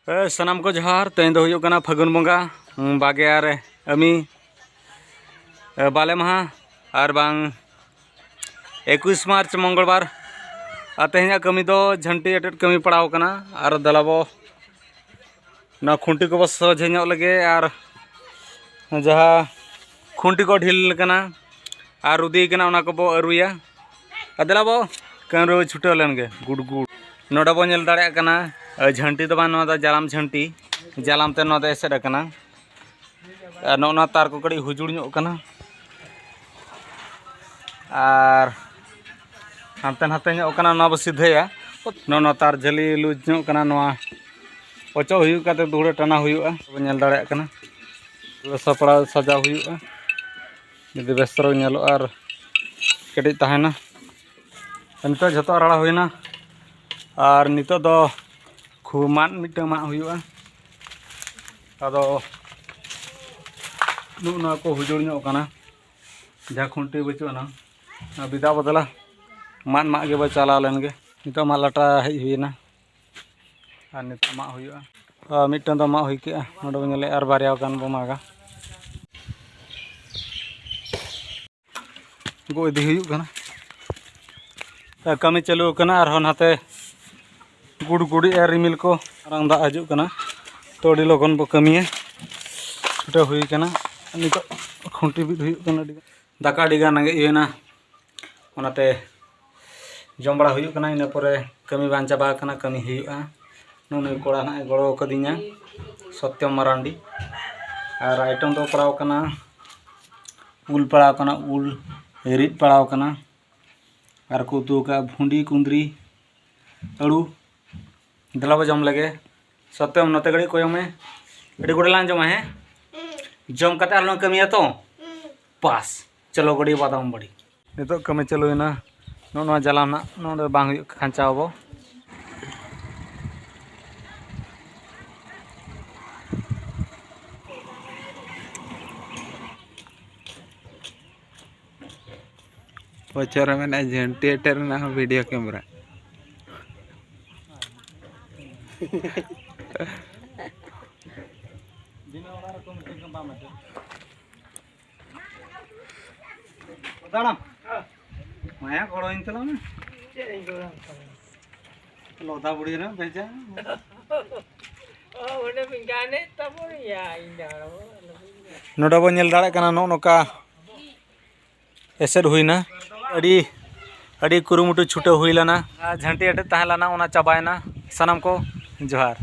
सनाम को जोहार तेज दो हुयुग कना फागुन बंगा बागेयार अमी बाले महा और बांग 21 मार्च मंगलवार तेहना कमी दो झंटी एटेट कमी पड़ाव कना और दलाबो ना खुंटी को सोझे लगे और जहाँ खुंटी को ढील कना और रुदी कना उना को बो अरुया दलाबो कमरे छुटे लेनगे गुड़ गुड़ नोड़ा बो नेल दाड़े कना झंटी तो बांग जालाम झंटी जालाम ते नोदा एसेड कना नोना तार को कड़ी हुजुड़ ᱧᱚᱜ कना और हानते नाते ᱧᱚᱜ कना ना बो सीधेया नोना तार झली लूज ᱧᱚᱜ कना नोआ ओचो हुयुग काते दुड़े टाना हुयुगा बो नेल दाड़े कना सपड़ा सजा हुयुगा जदि बेस्तरो नेलो और कड़ी ताहेना नितो झतो राड़ा हुइना और नितो दो खुमान मिटे मा हुयुगा अदो नुना को हुजुड़ ᱧᱚᱜ कना जहाँ खुंटी बचुना बिदा बदला मान मा गे चला लेनगे नितो मा लाटा हेज हुइना और नितो मा हुयुगा मिटन दो मा हुइ के नोडे बो नेले और बारिया गान बो मागा गो इदी हुयुग कना कमी चालू कना और नाते गुड़ गुड़ी रिमिल को रंग दा हजु कना तो अड़ी लगन बो कमिया छुटा हुई कना नितो खुंटी बिद हुयुग कना दाका डिगा नागे इना ओनाते जम बड़ा हुयुग कना इना परे कमी बां चाबा कना कमी हुयुगा नुनु कोड़ा ना गड़ो कदिnya सत्यम मरांडी और आइटम दो पड़ाव कना उल पड़ाव कना उल रिद पड़ाव कना और को उतु का भुंडी कुंदरी अड़ू दलाबो जम लगे सत्यम नते गड़ी कोयो में गड़ी गुड़े लान जमा है जम कते आलो कमिया तो पास चलो गड़ी बादाम बड़ी नितो कमी चलो ना नो जलाम ना नो बांग हुयुग खांचावबो वचर में झंटी एटर ना वीडियो कैमरा माया घोड़ो इन तला में लोधा बुढ़ी ना भेजा ओने पिंगाने तबो या इंडारो नोडा बो नेल दाड़े कना नो नोका एसेड हुईना अड़ी अड़ी कुरुमुटु छुटे हुई लना झंटी एटे ताहे लना ओना चाबायना सनम को जोहार।